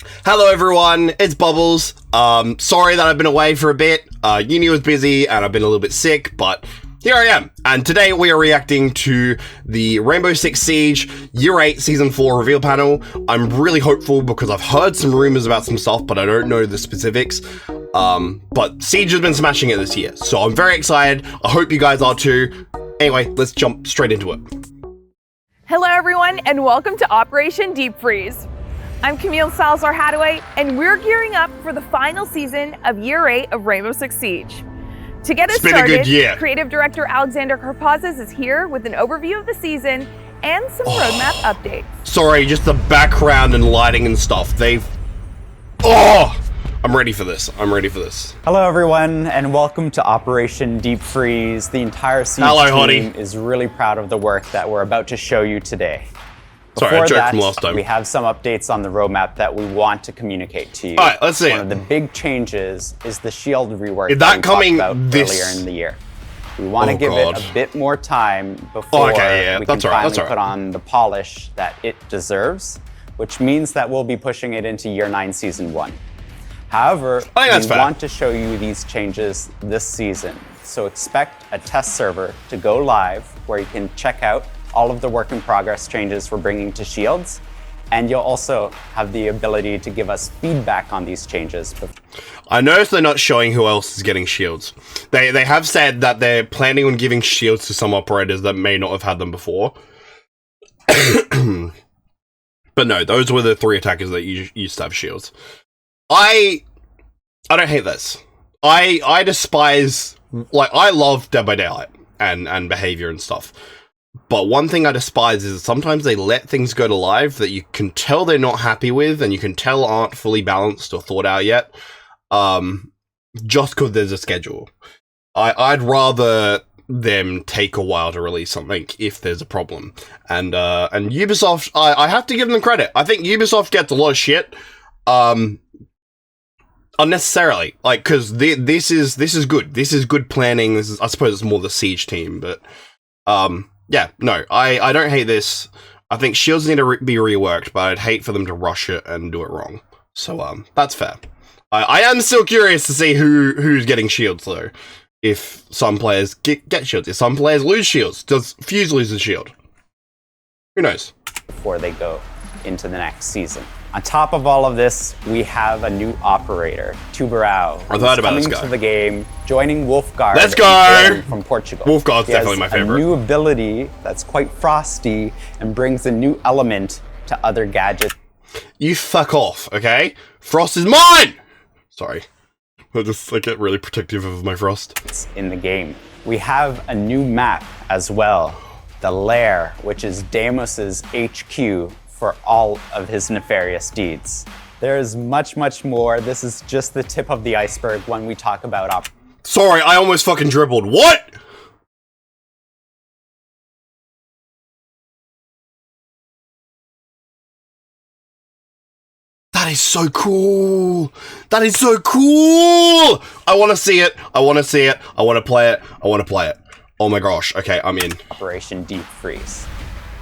Hello everyone, it's Bubbles. Sorry that I've been away for a bit. Uni was busy and I've been a little bit sick, but here I am. And today we are reacting to the Rainbow Six Siege Year 8 Season 4 reveal panel. I'm really hopeful because I've heard some rumors about some stuff, but I don't know the specifics. But Siege has been smashing it this year, so I'm very excited. I hope you guys are too. Anyway, let's jump straight into it. Hello everyone and welcome to Operation Deep Freeze. I'm Camille Salazar-Hadaway and we're gearing up for the final season of Year 8 of Rainbow Six Siege. To get us started, creative director Alexander Karpazis is here with an overview of the season and some roadmap updates. Sorry, just the background and lighting and stuff. I'm ready for this. Hello everyone and welcome to Operation Deep Freeze. The entire Siege team is really proud of the work that we're about to show you today. Sorry, I joked from last time. We have some updates on the roadmap that we want to communicate to you. Alright, let's see. One of the big changes is the shield rework is that coming earlier in the year. We want to give it a bit more time before we can finally put on the polish that it deserves, which means that we'll be pushing it into Year 9 Season 1. However, we want to show you these changes this season, so expect a test server to go live where you can check out all of the work in progress changes we're bringing to Shields, and you'll also have the ability to give us feedback on these changes. I noticed they're not showing who else is getting shields. They have said that they're planning on giving shields to some operators that may not have had them before. But no, those were the 3 attackers that used to have shields. I don't hate this. I despise, I love Dead by Daylight and behavior and stuff. But one thing I despise is sometimes they let things go to live that you can tell they're not happy with and you can tell aren't fully balanced or thought out yet. Just because there's a schedule. I'd rather them take a while to release something if there's a problem. And Ubisoft, I have to give them credit. I think Ubisoft gets a lot of shit. Unnecessarily, because this is good. This is good planning. This is, I suppose, it's more the Siege team, but yeah, no, I don't hate this. I think shields need to be reworked, but I'd hate for them to rush it and do it wrong. So that's fair. I am still curious to see who's getting shields though. If some players get shields, if some players lose shields, does Fuse lose a shield? Who knows? Before they go into the next season. On top of all of this, we have a new operator, Tubarão. I thought about this guy. Coming to the game, joining Wolfguard. Let's go! From Portugal. Wolfguard's definitely my favorite. A new ability that's quite frosty and brings a new element to other gadgets. You fuck off, okay? Frost is mine! Sorry. I get really protective of my Frost. In the game. We have a new map as well. The Lair, which is Deimos's HQ for all of his nefarious deeds. There is much, much more. This is just the tip of the iceberg when we talk about Sorry, I almost fucking dribbled. What? That is so cool. That is so cool. I want to see it. I want to see it. I want to play it. I want to play it. Oh my gosh. Okay, I'm in. Operation Deep Freeze.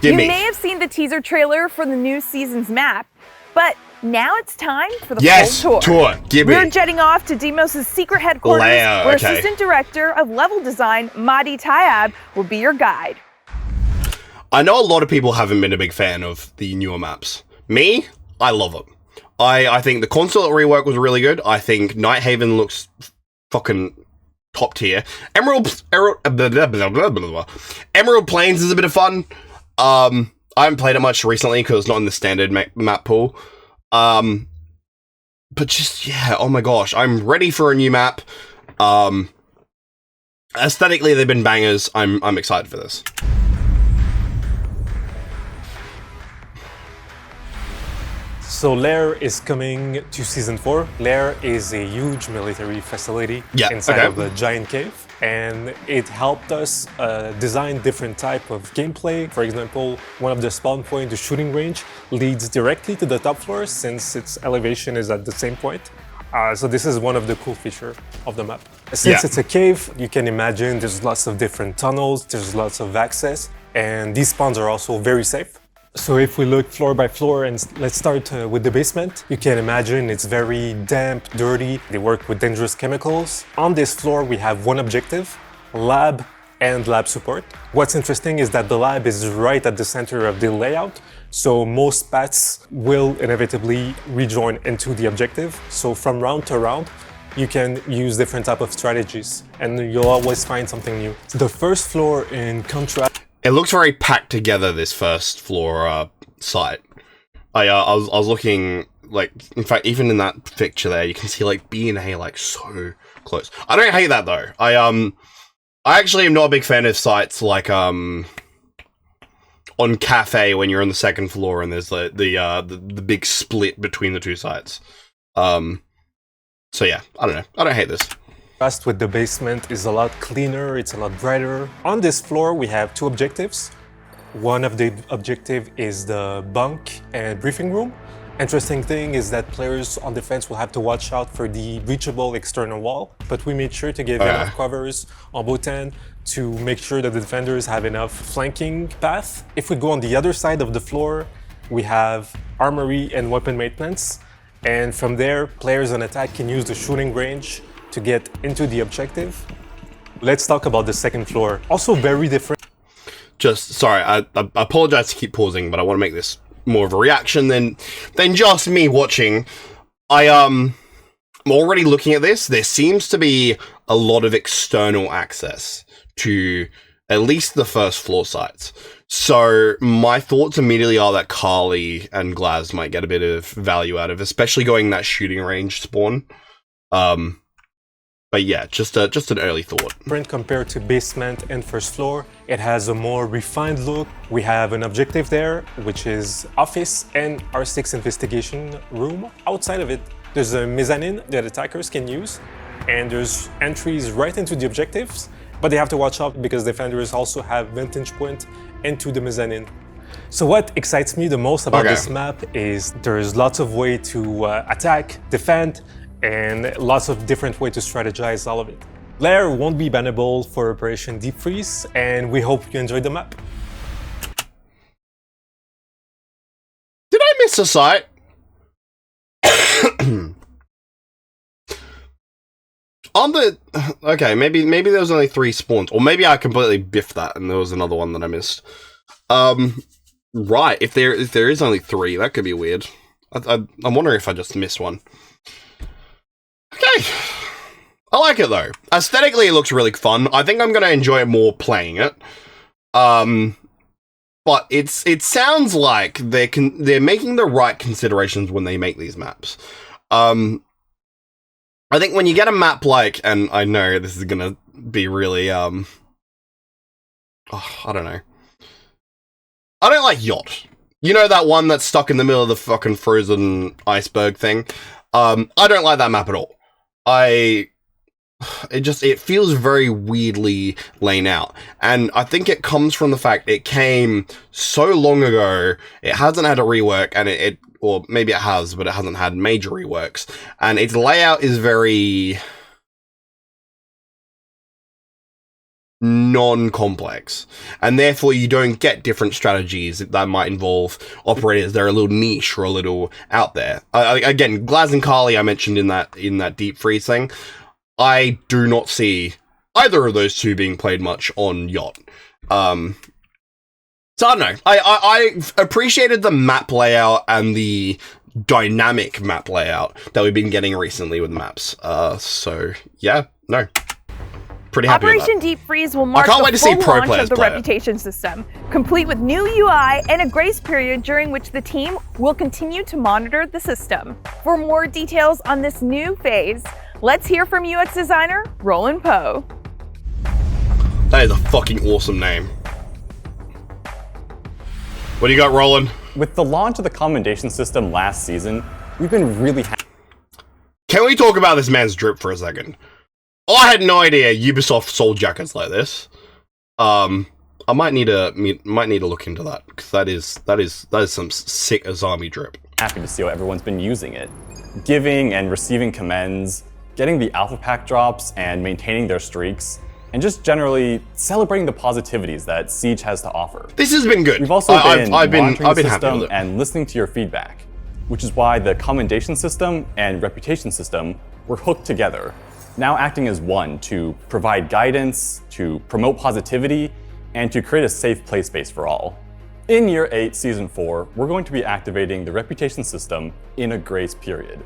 You may have seen the teaser trailer for the new season's map, but now it's time for the full tour. We're jetting off to Deimos' secret headquarters, where Assistant Director of Level Design, Mahdi Tayab, will be your guide. I know a lot of people haven't been a big fan of the newer maps. Me, I love them. I think the Consulate rework was really good. I think Nighthaven looks fucking top tier. Emerald Plains is a bit of fun. I haven't played it much recently because it's not in the standard map pool. But just, yeah, oh my gosh, I'm ready for a new map. Aesthetically, they've been bangers. I'm excited for this. So Lair is coming to Season 4. Lair is a huge military facility inside of the giant cave. And it helped us design different type of gameplay. For example, one of the spawn point, the shooting range, leads directly to the top floor since its elevation is at the same point. So this is one of the cool features of the map. Since it's a cave, you can imagine there's lots of different tunnels, there's lots of access, and these spawns are also very safe. So if we look floor by floor, and let's start with the basement, you can imagine it's very damp, dirty. They work with dangerous chemicals. On this floor, we have one objective, lab and lab support. What's interesting is that the lab is right at the center of the layout, so most paths will inevitably rejoin into the objective. So from round to round, you can use different type of strategies, and you'll always find something new. The first floor, in contrast, it looks very packed together, this first floor site. I was looking, like, in fact, even in that picture there, you can see, like, B and A, like, so close. I don't hate that, though. I actually am not a big fan of sites like, on Cafe, when you're on the second floor and there's the big split between the two sites. So yeah, I don't know. I don't hate this. With the basement is a lot cleaner, it's a lot brighter. On this floor, we have two objectives. One of the objective is the bunk and briefing room. Interesting thing is that players on defense will have to watch out for the reachable external wall, but we made sure to give enough covers on both ends to make sure that the defenders have enough flanking path. If we go on the other side of the floor, we have armory and weapon maintenance. And from there, players on attack can use the shooting range to get into the objective. Let's talk about the second floor. Also very different. Sorry, I apologize to keep pausing, but I want to make this more of a reaction than just me watching. I'm already looking at this. There seems to be a lot of external access to at least the first floor sites. So my thoughts immediately are that Carly and Glaz might get a bit of value out of, especially going that shooting range spawn. But yeah, just an early thought. Compared to basement and first floor, it has a more refined look. We have an objective there, which is office and R6 investigation room. Outside of it, there's a mezzanine that attackers can use, and there's entries right into the objectives, but they have to watch out because defenders also have vantage point into the mezzanine. So what excites me the most about this map is there's lots of way to attack, defend, and lots of different ways to strategize all of it. Lair won't be bannable for Operation Deep Freeze, and we hope you enjoyed the map. Did I miss a site? Okay, maybe there was only 3 spawns, or maybe I completely biffed that and there was another one that I missed. Right, if there is only 3, that could be weird. I'm wondering if I just missed one. Okay. I like it though. Aesthetically, it looks really fun. I think I'm gonna enjoy it more playing it. But it sounds like they're making the right considerations when they make these maps. I think when you get a map like, and I know this is gonna be really, I don't know. I don't like Yacht. You know that one that's stuck in the middle of the fucking frozen iceberg thing? I don't like that map at all. It feels very weirdly laid out. And I think it comes from the fact it came so long ago, it hasn't had a rework, and or maybe it has, but it hasn't had major reworks. And its layout is very non-complex. And therefore you don't get different strategies that might involve operators that are a little niche or a little out there. Again, Glaz and Carly I mentioned in that Deep Freeze thing. I do not see either of those two being played much on Yacht. So I don't know. I appreciated the map layout and the dynamic map layout that we've been getting recently with maps. So yeah, no. Pretty happy Operation with that. Deep Freeze will mark the full launch of the reputation system, complete with new UI and a grace period during which the team will continue to monitor the system. For more details on this new phase, let's hear from UX designer Roland Poe. That is a fucking awesome name. What do you got, Roland? With the launch of the commendation system last season, we've been really happy. Can we talk about this man's drip for a second? I had no idea Ubisoft sold jackets like this. I might need to look into that, because that is some sick Azami drip. Happy to see how everyone's been using it, giving and receiving commends, getting the alpha pack drops, and maintaining their streaks. and just generally celebrating the positivities that Siege has to offer. This has been good. We've also been monitoring the happy system with it. and listening to your feedback, which is why the commendation system and reputation system were hooked together, now acting as one to provide guidance, to promote positivity, and to create a safe play space for all. In Year 8, Season 4, we're going to be activating the reputation system in a grace period.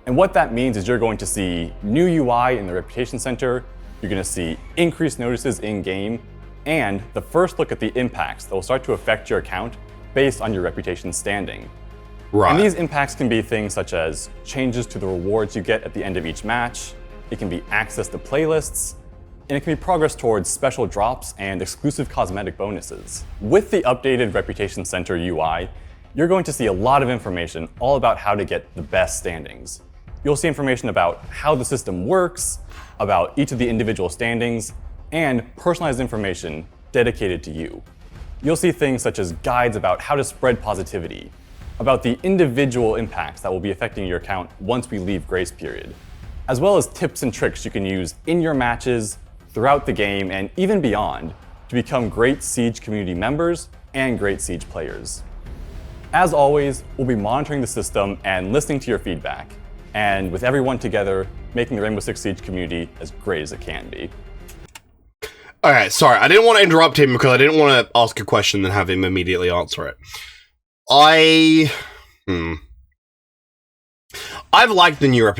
And what that means is you're going to see new UI in the Reputation Center, you're going to see increased notices in-game, and the first look at the impacts that will start to affect your account based on your reputation standing. Right. And these impacts can be things such as changes to the rewards you get at the end of each match, it can be access to playlists, and it can be progress towards special drops and exclusive cosmetic bonuses. With the updated Reputation Center UI, you're going to see a lot of information all about how to get the best standings. You'll see information about how the system works, about each of the individual standings, and personalized information dedicated to you. You'll see things such as guides about how to spread positivity, about the individual impacts that will be affecting your account once we leave grace period, as well as tips and tricks you can use in your matches, throughout the game, and even beyond to become great Siege community members and great Siege players. As always, we'll be monitoring the system and listening to your feedback, and with everyone together, making the Rainbow Six Siege community as great as it can be. Okay, sorry, I didn't want to interrupt him because I didn't want to ask a question and have him immediately answer it. I've liked the new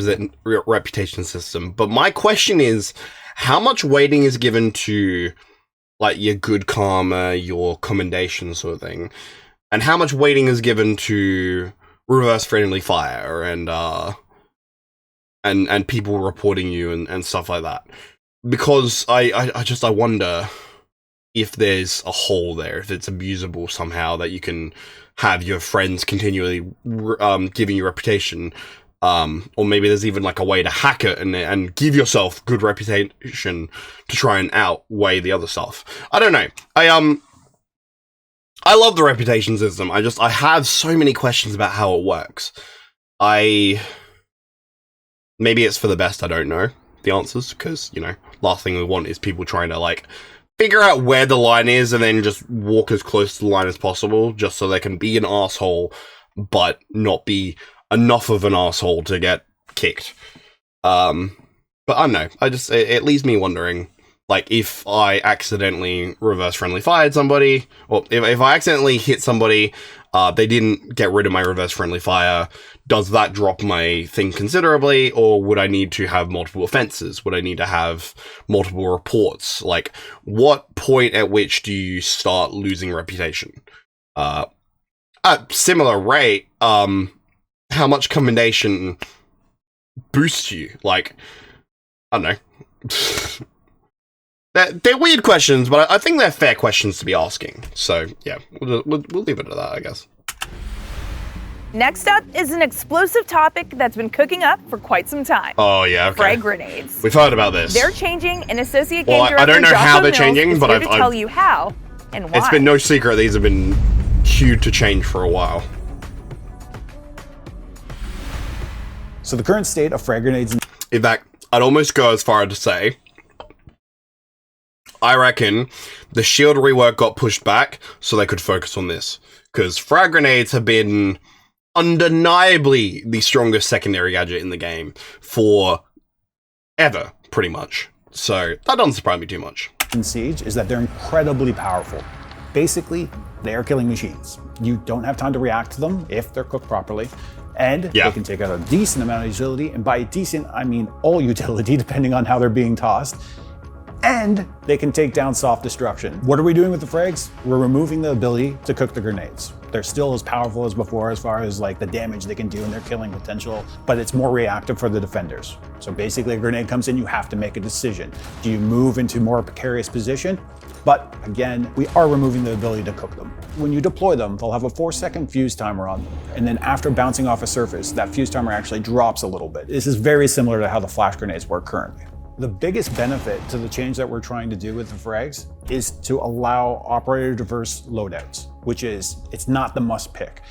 reputation system, but my question is, how much weighting is given to, like, your good karma, your commendation sort of thing, and how much weighting is given to reverse friendly fire and people reporting you and stuff like that? Because I wonder if there's a hole there, if it's abusable somehow, that you can have your friends continually giving you reputation, or maybe there's even like a way to hack it and give yourself good reputation to try and outweigh the other stuff. I don't know. I love the reputation system. I have so many questions about how it works. Maybe it's for the best, I don't know the answers, because, you know, last thing we want is people trying to, like, figure out where the line is and then just walk as close to the line as possible just so they can be an asshole but not be enough of an asshole to get kicked. But I don't know. It leaves me wondering, like, if I accidentally reverse friendly fired somebody, or if I accidentally hit somebody, they didn't get rid of my reverse friendly fire, does that drop my thing considerably, or would I need to have multiple offenses? Would I need to have multiple reports? Like, what point at which do you start losing reputation? At similar rate, how much commendation boosts you? Like, I don't know. They're weird questions, but I think they're fair questions to be asking. So, yeah, we'll leave it at that, I guess. Next up is an explosive topic that's been cooking up for quite some time. Oh, yeah, okay. Frag grenades. We've heard about this. They're changing, and Associate Game Director I don't know Joshua how they're Mills changing, but I've tell you how and why. It's been no secret these have been queued to change for a while. So the current state of frag grenades... In fact, I'd almost go as far as to say, I reckon the shield rework got pushed back so they could focus on this. Because frag grenades have been undeniably the strongest secondary gadget in the game for ever, pretty much. So that doesn't surprise me too much. In Siege is that they're incredibly powerful. Basically, they are killing machines. You don't have time to react to them if they're cooked properly. And they can take out a decent amount of utility, and by decent, I mean all utility, depending on how they're being tossed. And they can take down soft destruction. What are we doing with the frags? We're removing the ability to cook the grenades. They're still as powerful as before as far as like the damage they can do and their killing potential, but it's more reactive for the defenders. So basically a grenade comes in, you have to make a decision. Do you move into more precarious position? But again, we are removing the ability to cook them. When you deploy them, they'll have a 4-second fuse timer on them. And then after bouncing off a surface, that fuse timer actually drops a little bit. This is very similar to how the flash grenades work currently. The biggest benefit to the change that we're trying to do with the frags is to allow operator diverse loadouts, which is, it's not the must pick.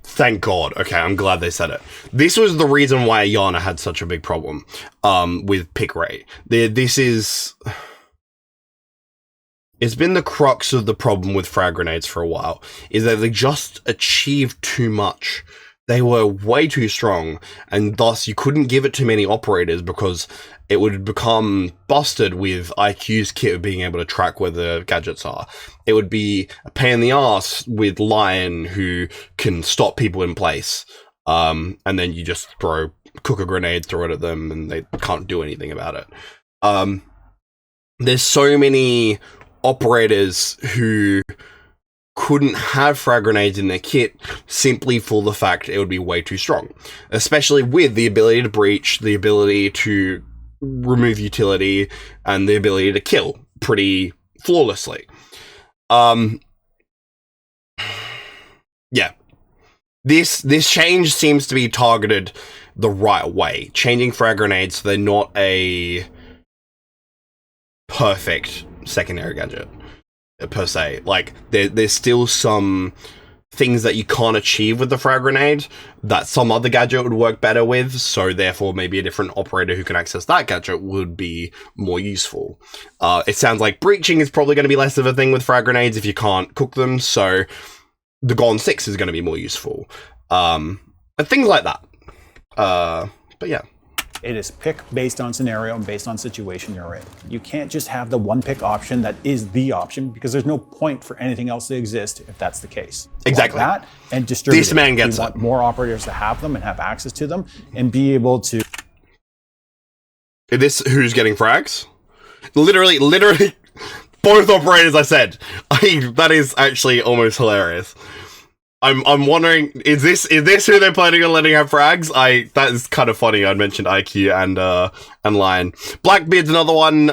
Thank God. Okay, I'm glad they said it. This was the reason why Iana had such a big problem with pick rate. This is... it's been the crux of the problem with frag grenades for a while, is that they just achieved too much. They were way too strong, and thus you couldn't give it to many operators because it would become busted with IQ's kit of being able to track where the gadgets are. It would be a pain in the ass with Lion, who can stop people in place, and then you just cook a grenade, throw it at them, and they can't do anything about it. There's so many operators who couldn't have frag grenades in their kit simply for the fact it would be way too strong, especially with the ability to breach, the ability to remove utility, and the ability to kill pretty flawlessly. Yeah. This change seems to be targeted the right way, changing frag grenades so they're not a perfect secondary gadget per se. Like, there's still some things that you can't achieve with the frag grenade that some other gadget would work better with, so therefore maybe a different operator who can access that gadget would be more useful. It sounds like breaching is probably going to be less of a thing with frag grenades if you can't cook them, so the Gon 6 is going to be more useful. And things like that. But yeah. It is pick based on scenario and based on situation you're in. You can't just have the one pick option that is the option, because there's no point for anything else to exist if that's the case. Exactly. That and distribute. This man gets you want more operators to have them and have access to them and be able to. Is this who's getting frags? Literally, both operators I said. That is actually almost hilarious. I'm wondering, is this who they're planning on letting have frags? That is kind of funny. I mentioned IQ and Lion. Blackbeard's another one.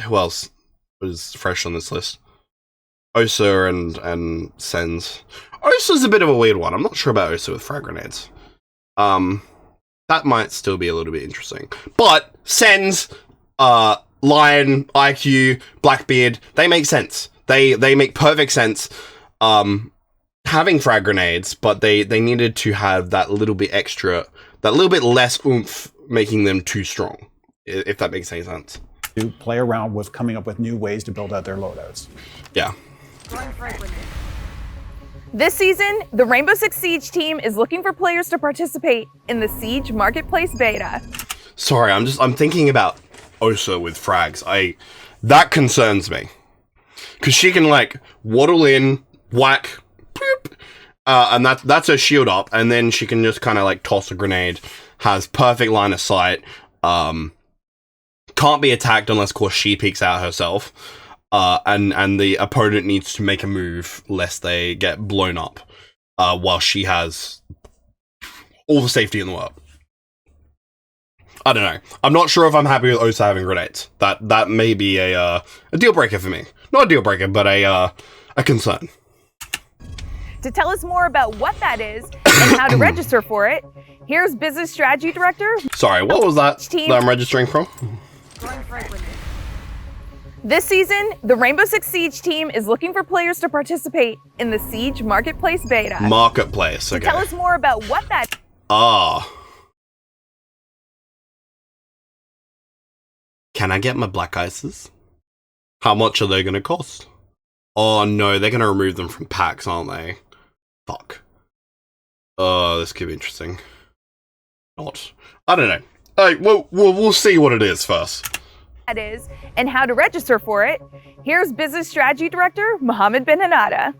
Who else was fresh on this list? Osa and Sens. Osa's a bit of a weird one. I'm not sure about Osa with frag grenades. That might still be a little bit interesting. But Sens, Lion, IQ, Blackbeard, they make sense. They make perfect sense. Having frag grenades, but they needed to have that little bit extra, that little bit less oomph, making them too strong, if that makes any sense. To play around with coming up with new ways to build out their loadouts. Yeah. This season, the Rainbow Six Siege team is looking for players to participate in the Siege Marketplace beta. Sorry, I'm thinking about Osa with frags. That concerns me. Because she can, like, waddle in, whack, boop, and that's her shield up, and then she can just kind of like toss a grenade, has perfect line of sight, can't be attacked unless, of course, she peeks out herself, and the opponent needs to make a move lest they get blown up, while she has all the safety in the world. I don't know. I'm not sure if I'm happy with Osa having grenades. That may be a deal breaker for me. Not a deal breaker, but a concern. To tell us more about what that is and how to register for it, here's Business Strategy Director. Sorry, what was that I'm registering from? This season, the Rainbow Six Siege team is looking for players to participate in the Siege Marketplace beta. Marketplace, okay. To tell us more about what that... Can I get my black ices? How much are they going to cost? Oh no, they're going to remove them from packs, aren't they? Fuck. Oh, this could be interesting. Not. I don't know. Like, we'll see what it is first. That is, and how to register for it. Here's Business Strategy Director Mohammed Ben Hanada.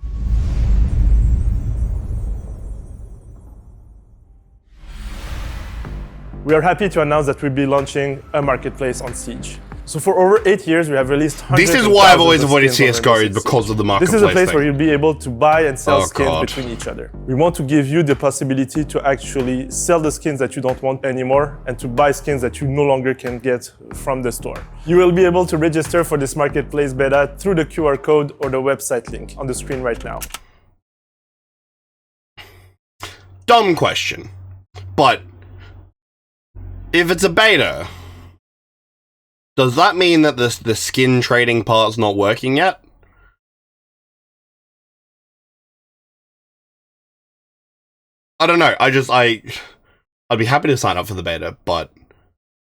We are happy to announce that we'll be launching a marketplace on Siege. So for over 8 years, we have released hundreds. This is why I've always avoided CSGO, because of the marketplace. This is a place where you'll be able to buy and sell skins between each other. We want to give you the possibility to actually sell the skins that you don't want anymore and to buy skins that you no longer can get from the store. You will be able to register for this marketplace beta through the QR code or the website link on the screen right now. Dumb question, but if it's a beta, does that mean that the skin trading part's not working yet? I don't know. I'd be happy to sign up for the beta, but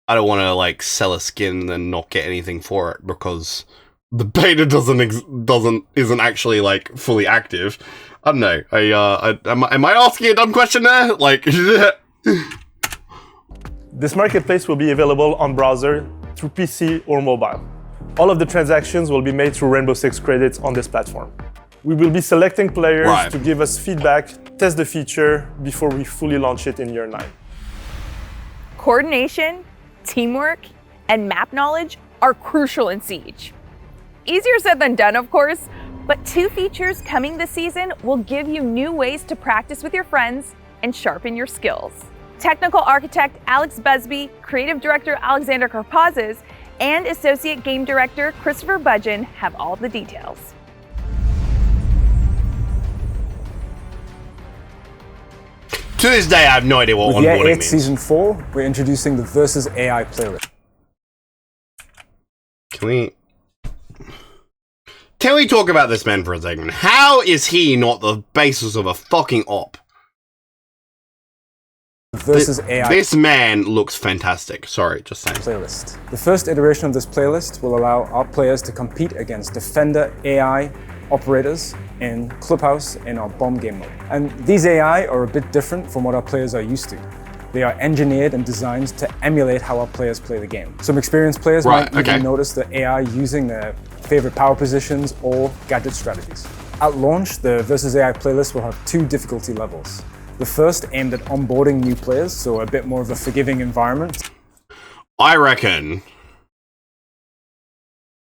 I don't want to like sell a skin and then not get anything for it because the beta isn't actually like fully active. I don't know. Am I asking a dumb question there? Like, this marketplace will be available on browser, through PC or mobile. All of the transactions will be made through Rainbow Six credits on this platform. We will be selecting players to give us feedback, test the feature before we fully launch it in year 9. Coordination, teamwork, and map knowledge are crucial in Siege. Easier said than done, of course, but 2 features coming this season will give you new ways to practice with your friends and sharpen your skills. Technical architect Alex Busby, creative director Alexander Karpazes, and associate game director Christopher Budgeon have all the details. To this day, I have no idea what onboarding means. Season 4, we're introducing the Versus AI playlist. Can we talk about this man for a second? How is he not the basis of a fucking op? Versus AI. This man looks fantastic. Sorry, just saying. Playlist. The first iteration of this playlist will allow our players to compete against Defender AI operators in Clubhouse in our bomb game mode. And these AI are a bit different from what our players are used to. They are engineered and designed to emulate how our players play the game. Some experienced players might even notice the AI using their favorite power positions or gadget strategies. At launch, the Versus AI playlist will have 2 difficulty levels. The first aimed at onboarding new players, so a bit more of a forgiving environment. I reckon,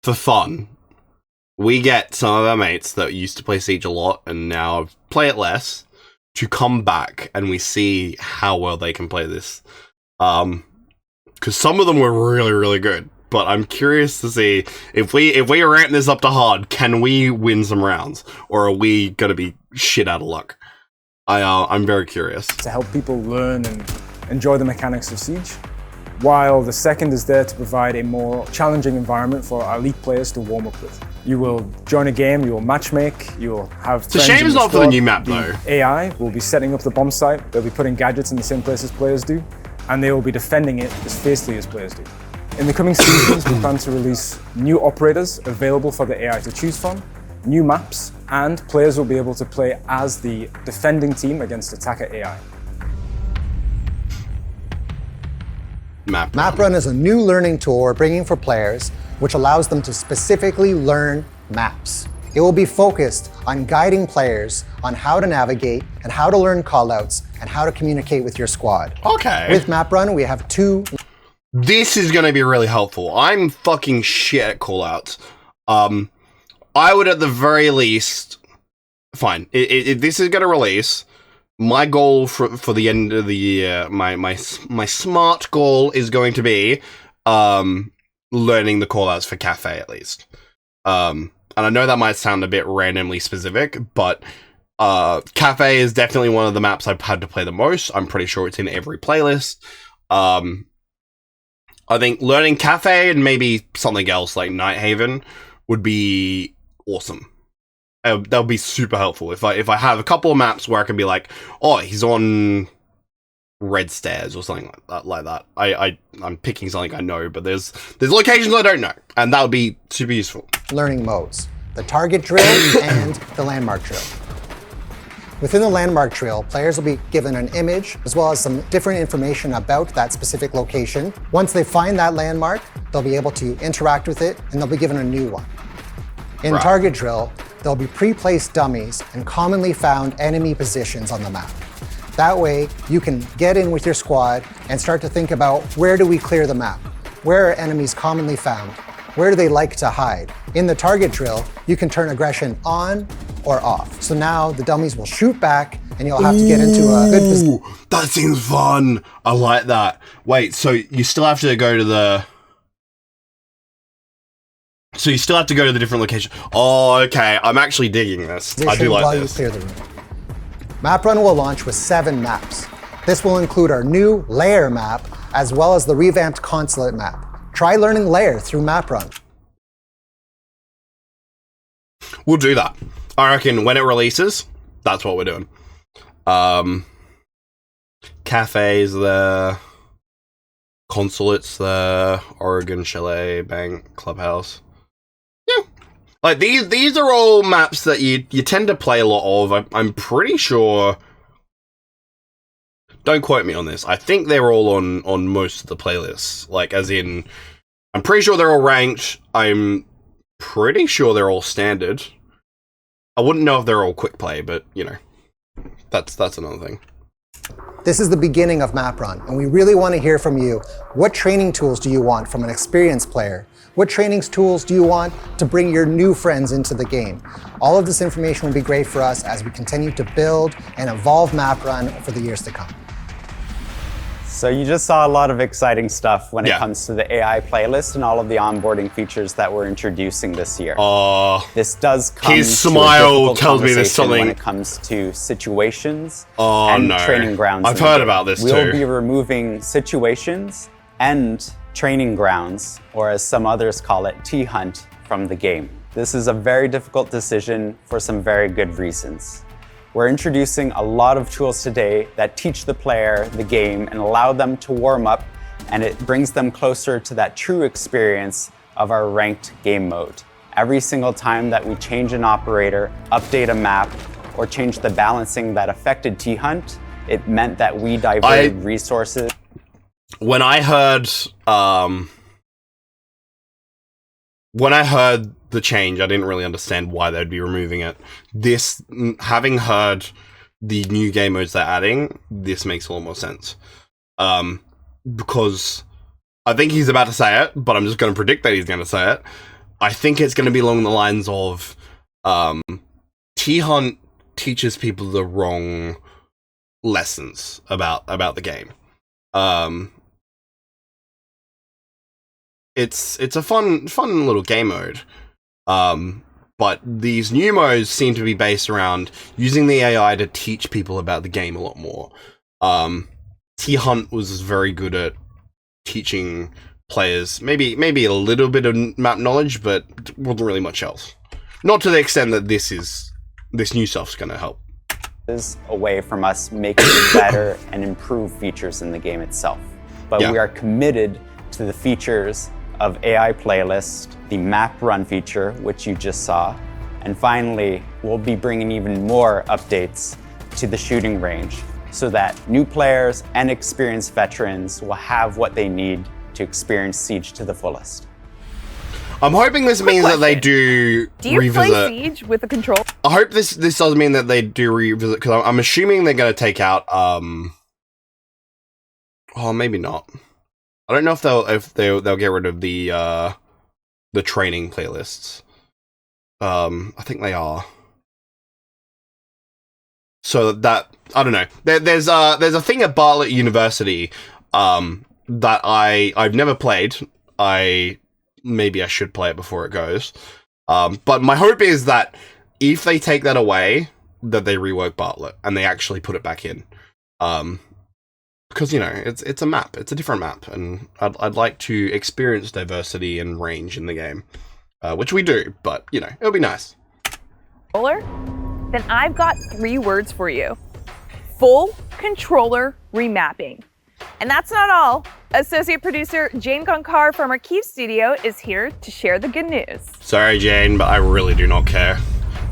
for fun, we get some of our mates that used to play Siege a lot and now play it less to come back and we see how well they can play this. Because some of them were really, really good. But I'm curious to see if we ramp this up to hard, can we win some rounds? Or are we going to be shit out of luck? I'm very curious. To help people learn and enjoy the mechanics of Siege, while the second is there to provide a more challenging environment for our elite players to warm up with. You will join a game, you will matchmake, you will have friends. It's a shame it's not for the new map though. AI will be setting up the bomb site, they'll be putting gadgets in the same place as players do, and they will be defending it as fiercely as players do. In the coming seasons, we plan to release new operators available for the AI to choose from, new maps, and players will be able to play as the defending team against attacker AI. MapRun is a new learning tool we're bringing for players, which allows them to specifically learn maps. It will be focused on guiding players on how to navigate and how to learn callouts and how to communicate with your squad. Okay. With MapRun, we have 2. This is going to be really helpful. I'm fucking shit at callouts. I would at the very least... Fine. If this is going to release, my goal for the end of the year, my smart goal is going to be learning the callouts for Cafe at least. And I know that might sound a bit randomly specific, but Cafe is definitely one of the maps I've had to play the most. I'm pretty sure it's in every playlist. I think learning Cafe and maybe something else like Nighthaven would be awesome. That would be super helpful. If I have a couple of maps where I can be like, oh, he's on Red Stairs or something like that. I'm picking something I know, but there's locations I don't know, and that would be super useful. Learning modes: the target drill and the landmark drill. Within the landmark drill, players will be given an image as well as some different information about that specific location. Once they find that landmark, they'll be able to interact with it, and they'll be given a new one. In target drill, there'll be pre-placed dummies and commonly found enemy positions on the map. That way, you can get in with your squad and start to think about, where do we clear the map? Where are enemies commonly found? Where do they like to hide? In the target drill, you can turn aggression on or off. So now the dummies will shoot back and you'll have to get into a good position. That seems fun. I like that. Wait, so you still have to go to the... So you still have to go to the different location. Oh, okay. I'm actually digging this. I do like this. You clear the room. MapRun will launch with 7 maps. This will include our new Lair map, as well as the revamped Consulate map. Try learning Lair through MapRun. We'll do that. I reckon when it releases, that's what we're doing. Cafes there. Consulates there. Oregon Chalet, Bank, Clubhouse. Yeah, Like, these are all maps that you tend to play a lot of. I'm pretty sure... Don't quote me on this. I think they're all on most of the playlists. Like, as in... I'm pretty sure they're all ranked. I'm pretty sure they're all standard. I wouldn't know if they're all quick play, but, you know, that's another thing. This is the beginning of Map Run, and we really want to hear from you. What training tools do you want from an experienced player? What training tools do you want to bring your new friends into the game? All of this information will be great for us as we continue to build and evolve Map Run for the years to come. So you just saw a lot of exciting stuff when it comes to the AI playlist and all of the onboarding features that we're introducing this year. This does come his smile tells me there's something when it comes to situations and training grounds. I've heard about this too. We'll be removing situations and training grounds, or as some others call it, T-Hunt, from the game. This is a very difficult decision for some very good reasons. We're introducing a lot of tools today that teach the player the game and allow them to warm up, and it brings them closer to that true experience of our ranked game mode. Every single time that we change an operator, update a map, or change the balancing that affected T-Hunt, it meant that we diverted resources. When I heard the change, I didn't really understand why they'd be removing it. This, having heard the new game modes they're adding, this makes a lot more sense. Because I think he's about to say it, but I'm just going to predict that he's going to say it. I think it's going to be along the lines of T-Hunt teaches people the wrong lessons about the game. It's a fun little game mode. But these new modes seem to be based around using the AI to teach people about the game a lot more. T-Hunt was very good at teaching players maybe a little bit of map knowledge, but wasn't really much else. Not to the extent that this new stuff's going to help. Is away from us making better and improved features in the game itself. But we are committed to the features of AI Playlist, the Map Run feature, which you just saw, and finally, we'll be bringing even more updates to the shooting range so that new players and experienced veterans will have what they need to experience Siege to the fullest. I'm hoping this means that they do you revisit. Play Siege with the control? I hope this does mean that they do revisit, because I'm assuming they're going to take out. Maybe not. I don't know if they'll get rid of the training playlists. I think they are. So that I don't know. There's a thing at Bartlett University that I've never played. Maybe I should play it before it goes. But my hope is that if they take that away, that they rework Bartlett and they actually put it back in. Because, you know, it's a map. It's a different map. And I'd like to experience diversity and range in the game. Which we do, but, you know, it'll be nice. Then I've got 3 words for you. Full controller remapping. And that's not all. Associate producer Jane Gonkar from our Kyiv studio is here to share the good news. Sorry, Jane, but I really do not care.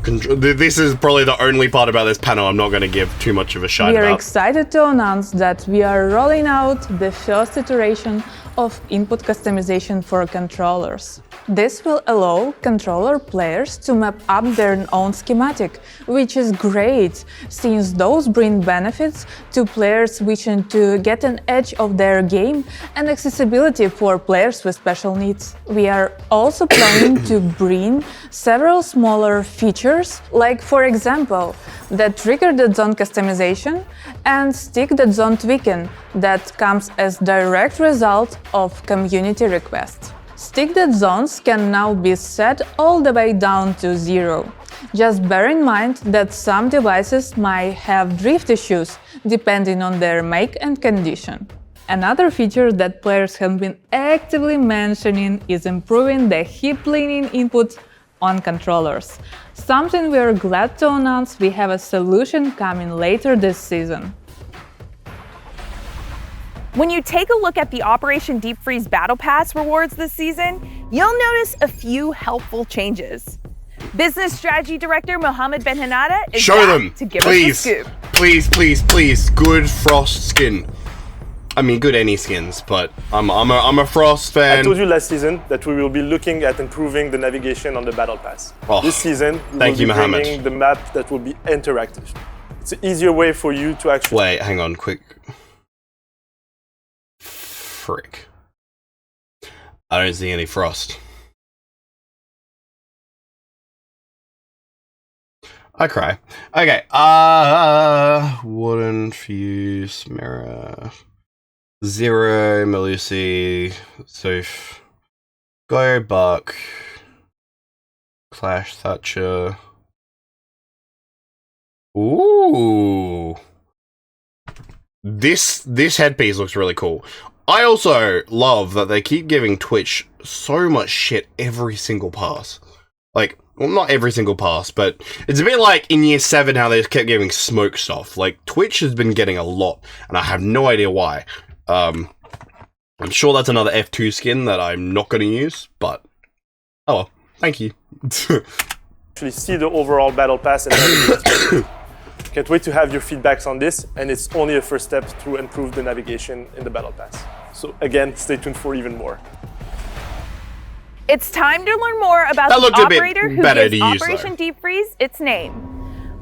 This is probably the only part about this panel I'm not going to give too much of a shine about. We are excited to announce that we are rolling out the first iteration of input customization for controllers. This will allow controller players to map up their own schematic, which is great, since those bring benefits to players wishing to get an edge of their game and accessibility for players with special needs. We are also planning to bring several smaller features, like, for example, the trigger.zone customization and stick.zone tweaking that comes as direct result of community requests. Stick.zones can now be set all the way down to 0. Just bear in mind that some devices might have drift issues depending on their make and condition. Another feature that players have been actively mentioning is improving the hip leaning input on controllers. Something we are glad to announce we have a solution coming later this season. When you take a look at the Operation Deep Freeze Battle Pass rewards this season, you'll notice a few helpful changes. Business Strategy Director Mohammed Ben-Hanada is Show back them, to give please. us the scoop. Please, please, please. Good Frost skin. I mean, good any skins, but I'm a Frost fan. I told you last season that we will be looking at improving the navigation on the Battle Pass. Oh, this season, we thank will you, be Mohammed. bringing the map that will be interactive. It's an easier way for you to actually... Wait, hang on, quick. Frick. I don't see any Frost. I cry. Okay, Wooden, Fuse, Mirror, Zero, Melusi, Soof, Go, Buck, Clash, Thatcher. Ooh. This headpiece looks really cool. I also love that they keep giving Twitch so much shit every single pass. Like, well, not every single pass, but it's a bit like in Year 7 how they just kept giving Smoke stuff. Like, Twitch has been getting a lot, and I have no idea why. I'm sure that's another F2 skin that I'm not going to use, but oh well, thank you. Actually see the overall Battle Pass and can't wait to have your feedbacks on this, and it's only a first step to improve the navigation in the Battle Pass. So again, stay tuned for even more. It's time to learn more about the operator who gives Operation Deep Freeze its name.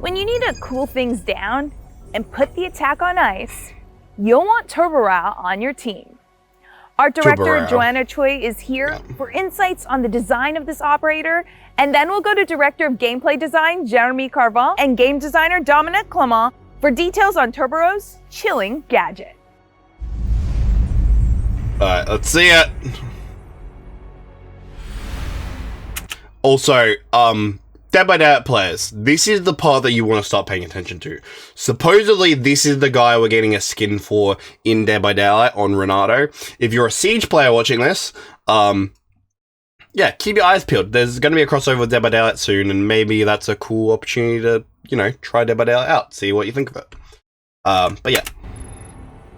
When you need to cool things down and put the attack on ice, you'll want Turborao on your team. Art director Joanna Choi is here for insights on the design of this operator, and then we'll go to director of gameplay design Jeremy Carval and game designer Dominic Clement for details on Turboro's chilling gadget. Alright, let's see it. Also, Dead by Daylight players, this is the part that you want to start paying attention to. Supposedly, this is the guy we're getting a skin for in Dead by Daylight on Renato. If you're a Siege player watching this, yeah, keep your eyes peeled. There's going to be a crossover with Dead by Daylight soon, and maybe that's a cool opportunity to, you know, try Dead by Daylight out, see what you think of it. But yeah.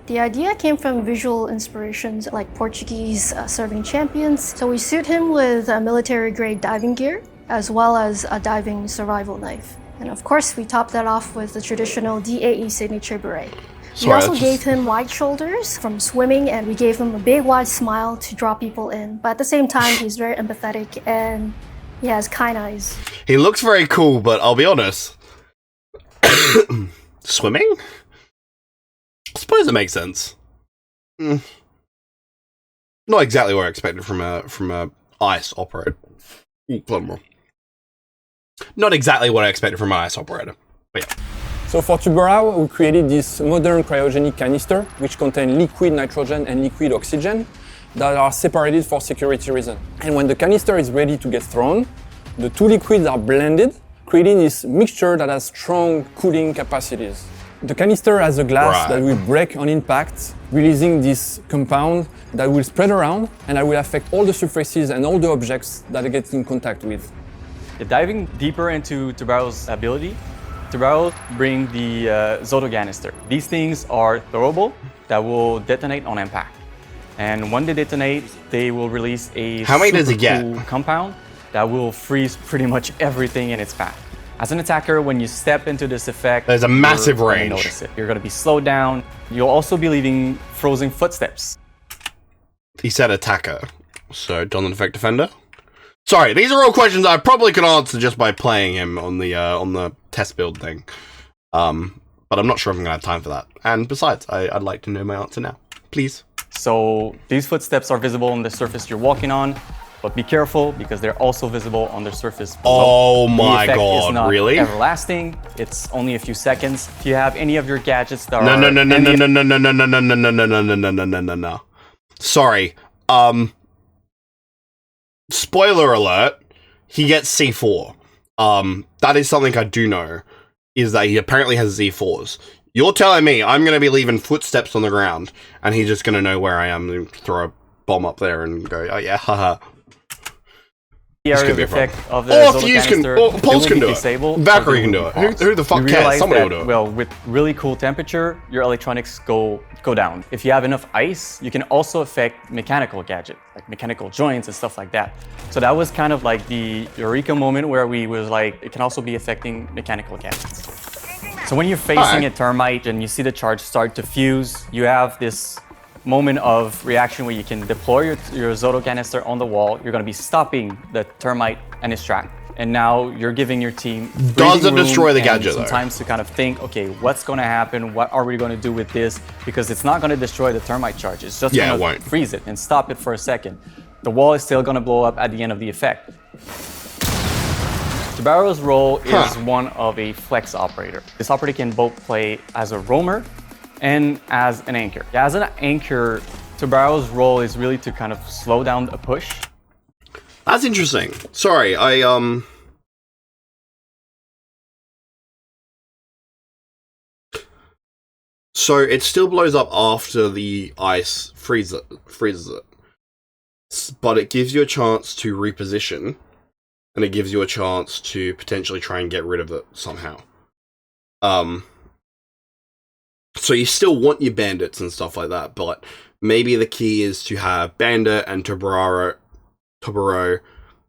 The idea came from visual inspirations like Portuguese serving champions. So we suit him with military-grade diving gear, as well as a diving survival knife. And of course, we topped that off with the traditional DAE signature beret. We also gave him wide shoulders from swimming, and we gave him a big wide smile to draw people in. But at the same time, he's very empathetic and he has kind eyes. He looks very cool, but I'll be honest. Swimming? I suppose it makes sense. Not exactly what I expected from a ice operator. Not exactly what I expected from an ice operator, but yeah. So for Turborao, we created this modern cryogenic canister, which contain liquid nitrogen and liquid oxygen that are separated for security reasons. And when the canister is ready to get thrown, the two liquids are blended, creating this mixture that has strong cooling capacities. The canister has a glass that will break on impact, releasing this compound that will spread around and that will affect all the surfaces and all the objects that it gets in contact with. Diving deeper into Turboro's ability, Turboro brings the Zoto Canister. These things are throwable that will detonate on impact. And when they detonate, they will release a cool compound that will freeze pretty much everything in its path. As an attacker, when you step into this effect, there's a massive range. Notice it. You're going to be slowed down. You'll also be leaving frozen footsteps. He said attacker, so Dominant Effect Defender? Sorry, these are all questions I probably could answer just by playing him on the test build thing. But I'm not sure if I'm going to have time for that. And besides, I'd like to know my answer now. Please. So these footsteps are visible on the surface you're walking on, but be careful because they're also visible on the surface below. Oh my god, the effect is not really? everlasting. It's only a few seconds. If you have any of your gadgets that No. Sorry. Spoiler alert, he gets C4. That is something I do know, is that he apparently has Z4s. You're telling me I'm going to be leaving footsteps on the ground, and he's just going to know where I am and throw a bomb up there and go, oh yeah, haha. The area of effect of the Zoto canister, Pulse can do it. Valkyrie can do it. Who the fuck cares? Somebody will do it. Well, with really cool temperature, your electronics go down. If you have enough ice, you can also affect mechanical gadget, like mechanical joints and stuff like that. So that was kind of like the eureka moment where we was like, it can also be affecting mechanical gadgets. So when you're facing a termite and you see the charge start to fuse, you have this moment of reaction where you can deploy your Zoto canister on the wall. You're going to be stopping the termite and its track. And now you're giving your team doesn't destroy the gadget sometimes to kind of think, okay, what's going to happen? What are we going to do with this? Because it's not going to destroy the termite charge. It's just going to freeze it and stop it for a second. The wall is still going to blow up at the end of the effect. Tubaro's role is one of a flex operator. This operator can both play as a roamer and as an anchor. As an anchor, Tubaro's role is really to kind of slow down a push. That's interesting. Sorry, So it still blows up after the ice freezes it. But it gives you a chance to reposition, and it gives you a chance to potentially try and get rid of it somehow. So you still want your bandits and stuff like that, but maybe the key is to have Bandit and Tubaro.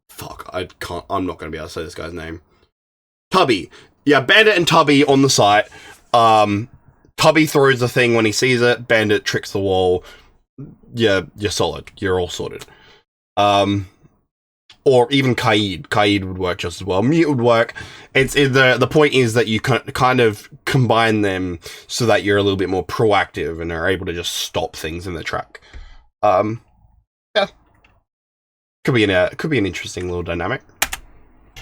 Fuck, I'm not going to be able to say this guy's name. Tubby. Yeah, Bandit and Tubby on the site. Tubby throws the thing when he sees it. Bandit tricks the wall. Yeah, you're solid. You're all sorted. Or even Kaid. Kaid would work just as well. Mute would work. The point is that you kind of combine them so that you're a little bit more proactive and are able to just stop things in the track. Yeah. Could be an interesting little dynamic.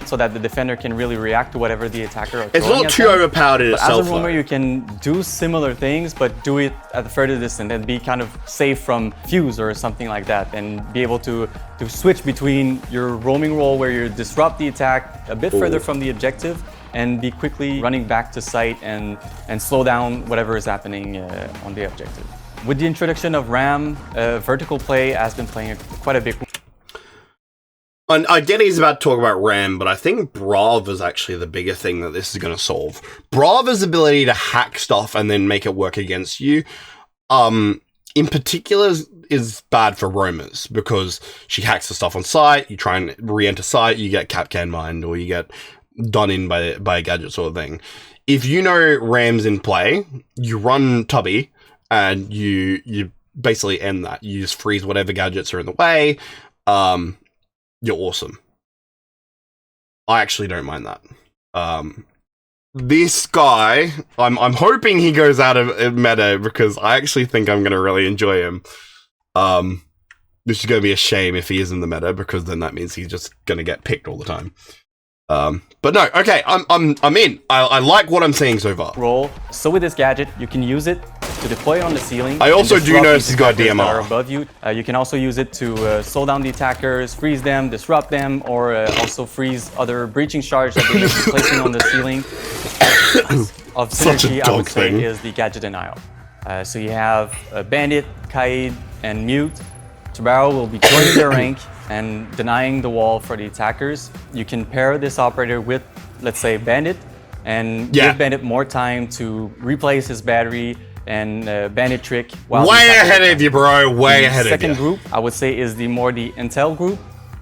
So that the defender can really react to whatever the attacker. It's not too overpowered in itself. As a roamer, you can do similar things, but do it at the further distance and be kind of safe from fuse or something like that, and be able to switch between your roaming role where you disrupt the attack a bit further from the objective, and be quickly running back to site and slow down whatever is happening on the objective. With the introduction of RAM, vertical play has been playing quite a big role. And I get he's about to talk about RAM, but I think Brav is actually the bigger thing that this is going to solve. Brav's ability to hack stuff and then make it work against you, in particular, is bad for roamers, because she hacks the stuff on site, you try and re-enter site, you get Capcan mined, or you get done in by a gadget sort of thing. If you know RAM's in play, you run Tubby, and you basically end that. You just freeze whatever gadgets are in the way. You're awesome. I actually don't mind that. This guy, I'm hoping he goes out of meta, because I actually think I'm going to really enjoy him. This is going to be a shame if he is in the meta, because then that means he's just going to get picked all the time. But no, okay, I'm in. I like what I'm seeing so far. So with this gadget, you can use it to deploy it on the ceiling. I also do notice he's got DMR above you. You can also use it to slow down the attackers, freeze them, disrupt them, or also freeze other breaching shards that they're placing on the ceiling. Of synergy, I would say, is the gadget denial. So you have Bandit, Kaid, and Mute. Tubaro will be joining their rank and denying the wall for the attackers. You can pair this operator with, let's say, Bandit, and give Bandit more time to replace his battery and Bandit trick. Way ahead of you, bro. Way ahead of you. The second group, I would say, is the Intel group.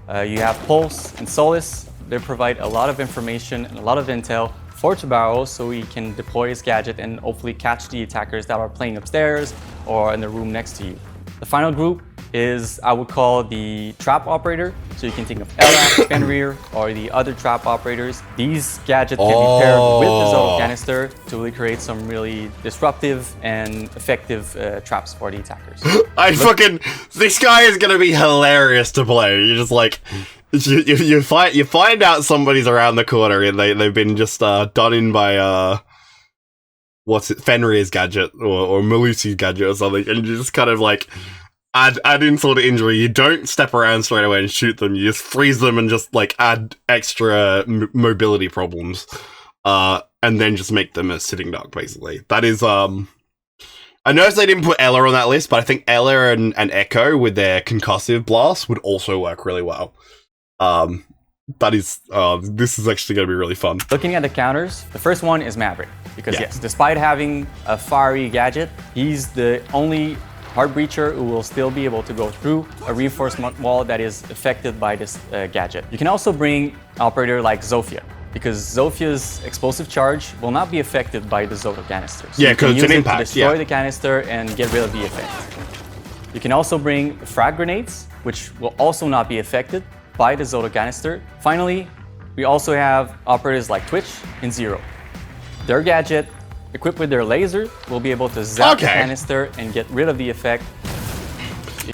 You have Pulse and Solis. They provide a lot of information and a lot of intel for Tubaro, so he can deploy his gadget and hopefully catch the attackers that are playing upstairs or in the room next to you. The final group is, I would call, the trap operator. So you can think of Ella, Fenrir, or the other trap operators. These gadgets can be paired with the Zoto canister to really create some really disruptive and effective traps for the attackers. This guy is gonna be hilarious to play. You're just like, you find out somebody's around the corner and they've been just done in by Fenrir's gadget or Malusi's gadget or something, and you just kind of like add insult to injury. You don't step around straight away and shoot them. You just freeze them and just like add extra mobility problems, and then just make them a sitting duck. Basically, that is. I noticed they didn't put Ella on that list, but I think Ella and Echo with their concussive blast would also work really well. That is, this is actually going to be really fun. Looking at the counters, the first one is Maverick. Because yes, despite having a fiery gadget, he's the only Heart Breacher who will still be able to go through a reinforcement wall that is affected by this gadget. You can also bring an operator like Zofia, because Zofia's explosive charge will not be affected by the Zoto canister. So yeah, because it's an impact. To destroy the canister and get rid of the effect. You can also bring frag grenades, which will also not be affected by the Zoto canister. Finally, we also have operators like Twitch and Zero. Their gadget, equipped with their laser, will be able to zap the canister and get rid of the effect.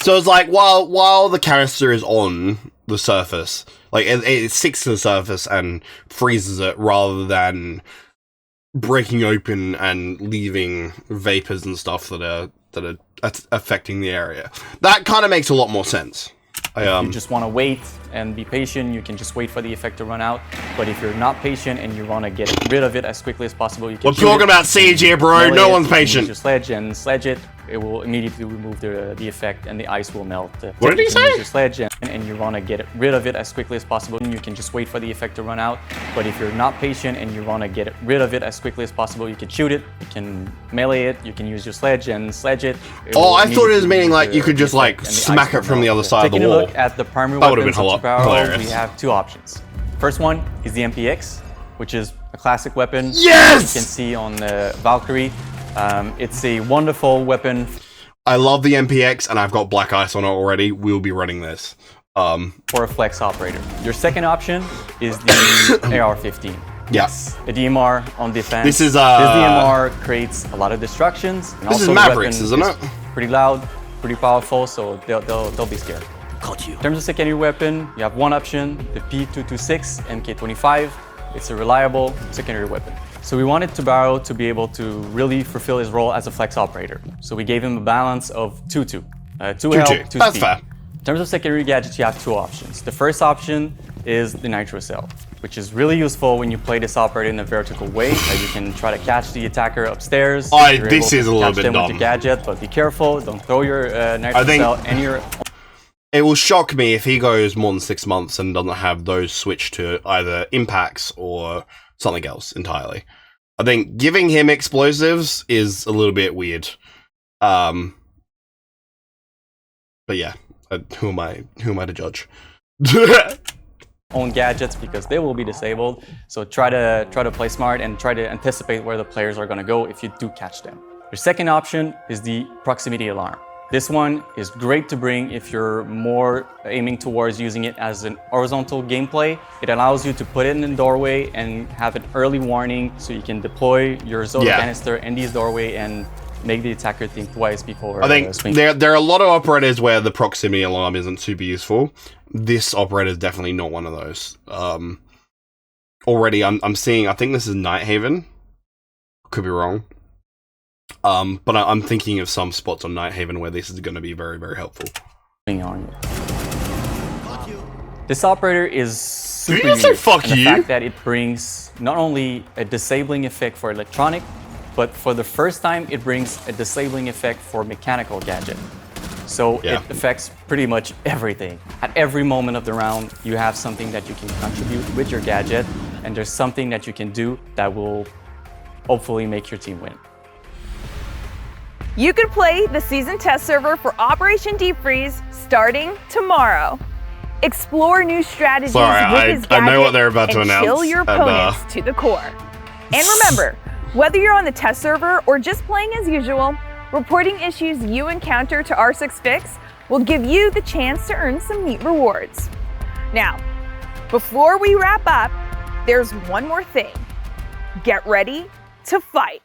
So it's like, while the canister is on the surface, like it sticks to the surface and freezes it rather than breaking open and leaving vapors and stuff that are affecting the area. That kind of makes a lot more sense. If you just want to wait and be patient, you can just wait for the effect to run out. But if you're not patient and you want to get rid of it as quickly as possible, you can. We're talking about Siege here, bro. No one's patient. Use your sledge and sledge it. It will immediately remove the effect and the ice will melt. What did he say? Use your sledge and you want to get rid of it as quickly as possible, you can just wait for the effect to run out. But if you're not patient and you want to get rid of it as quickly as possible, you can shoot it, you can melee it, you can use your sledge and sledge it. Oh, I thought it was meaning like you could just like smack it from the other side of the wall. Taking a look at the primary weapons of Barrel, we have two options. First one is the MPX, which is a classic weapon. Yes! You can see on the Valkyrie. It's a wonderful weapon. I love the MPX, and I've got Black Ice on it already. We'll be running this. For a flex operator. Your second option is the AR-15. Yes. The DMR on defense. This is This DMR creates a lot of distractions. And this also is Mavericks, isn't it? Pretty loud, pretty powerful, so they'll be scared. Got you. In terms of secondary weapon, you have one option, the P226 MK25. It's a reliable secondary weapon. So we wanted Tubarão to be able to really fulfill his role as a flex operator. So we gave him a balance of 2-2. 2 health, 2 speed. That's fair. In terms of secondary gadgets, you have two options. The first option is the Nitro Cell, which is really useful when you play this operator in a vertical way. You can try to catch the attacker upstairs. This is a little bit dumb. With your gadget, but be careful. Don't throw your Nitro Cell and your... It will shock me if he goes more than 6 months and doesn't have those switched to either impacts or something else entirely. I think giving him explosives is a little bit weird. But yeah, who am I to judge? Own gadgets because they will be disabled. So try to play smart and try to anticipate where the players are going to go if you do catch them. Your second option is the proximity alarm. This one is great to bring if you're more aiming towards using it as an horizontal gameplay. It allows you to put it in the doorway and have an early warning so you can deploy your Zoto canister in this doorway and make the attacker think twice before I think there are a lot of operators where the proximity alarm isn't super useful. This operator is definitely not one of those. Already I'm seeing, I think this is Nighthaven. Could be wrong. But I'm thinking of some spots on Nighthaven where this is going to be very, very helpful. This operator is super Did you say fuck in you? the fact that it brings not only a disabling effect for electronic, but for the first time it brings a disabling effect for mechanical gadget. So it affects pretty much everything. At every moment of the round, you have something that you can contribute with your gadget, and there's something that you can do that will hopefully make your team win. You can play the season test server for Operation Deep Freeze starting tomorrow. Explore new strategies with his gadget I know what they're about to and announce. chill your opponents to the core. And remember, whether you're on the test server or just playing as usual, reporting issues you encounter to R6Fix will give you the chance to earn some neat rewards. Now, before we wrap up, there's one more thing. Get ready to fight.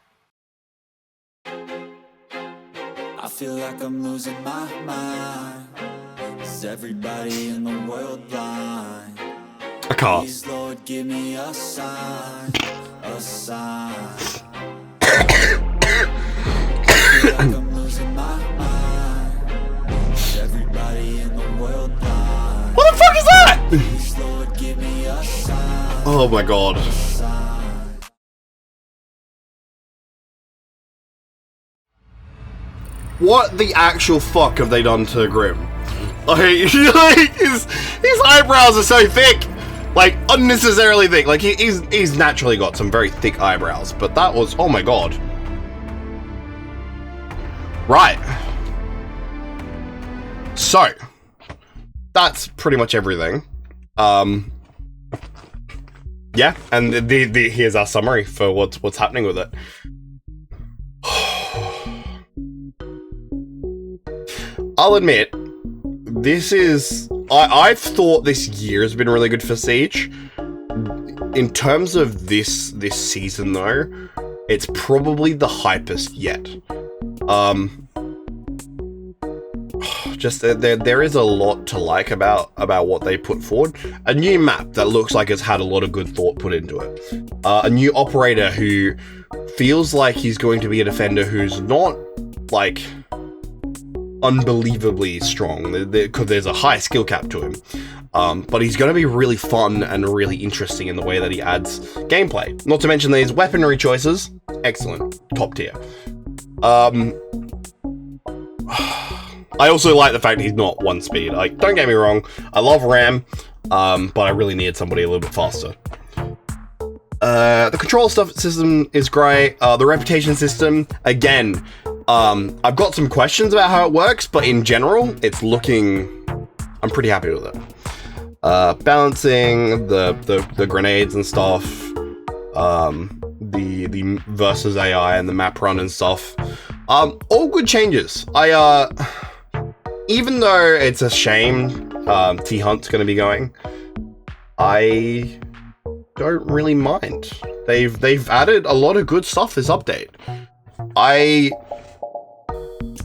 I feel like I'm losing my mind. Is everybody in the world blind? I can't. Please, Lord, give me a sign, a sign. I feel like I'm losing my mind. Is everybody in the world blind? What the fuck is that? Please, Lord, give me a sign. Oh my god. What the actual fuck have they done to Grim? Like his eyebrows are so thick. Like, unnecessarily thick. Like, he's naturally got some very thick eyebrows, but that was, oh my god. Right. So, that's pretty much everything. Yeah, and here's our summary for what's happening with it. I'll admit, this is... I've thought this year has been really good for Siege. In terms of this season, though, it's probably the hypest yet. Just there is a lot to like about what they put forward. A new map that looks like it's had a lot of good thought put into it. A new operator who feels like he's going to be a defender who's not, like, unbelievably strong, because there's a high skill cap to him. But he's going to be really fun and really interesting in the way that he adds gameplay. Not to mention these weaponry choices. Excellent. Top tier. I also like the fact that he's not one speed. Like, don't get me wrong, I love Ram, but I really need somebody a little bit faster. The control system is great. The reputation system, again, I've got some questions about how it works, but in general, it's looking... I'm pretty happy with it. Balancing, the grenades and stuff, the versus AI and the map run and stuff. All good changes. Even though it's a shame T-Hunt's going to be going, I don't really mind. They've added a lot of good stuff this update. I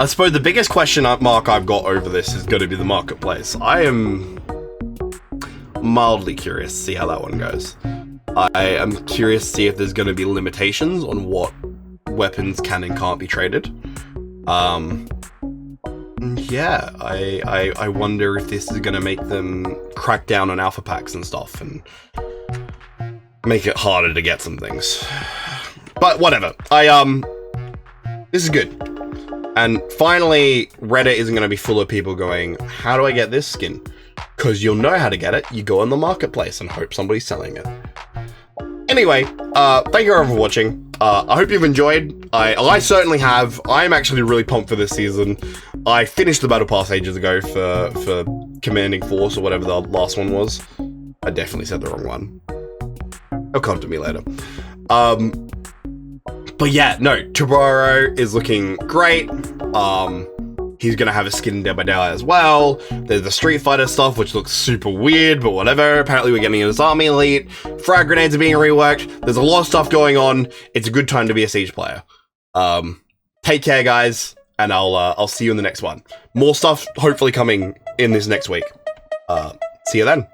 suppose the biggest question mark I've got over this is going to be the marketplace. I am mildly curious to see how that one goes. I am curious to see if there's going to be limitations on what weapons can and can't be traded. Yeah, I wonder if this is going to make them crack down on alpha packs and stuff and make it harder to get some things. But whatever. This is good. And finally, Reddit isn't going to be full of people going, how do I get this skin? Because you'll know how to get it. You go on the marketplace and hope somebody's selling it. Anyway, thank you all for watching. I hope you've enjoyed. I certainly have. I'm actually really pumped for this season. I finished the Battle Pass ages ago for Commanding Force or whatever the last one was. I definitely said the wrong one. It'll come to me later. But yeah, no, Toboro is looking great. He's gonna have a skin in Dead by Daylight as well. There's the Street Fighter stuff, which looks super weird, but whatever. Apparently we're getting his Army Elite. Frag grenades are being reworked. There's a lot of stuff going on. It's a good time to be a Siege player. Take care, guys, and I'll see you in the next one. More stuff hopefully coming in this next week. See you then.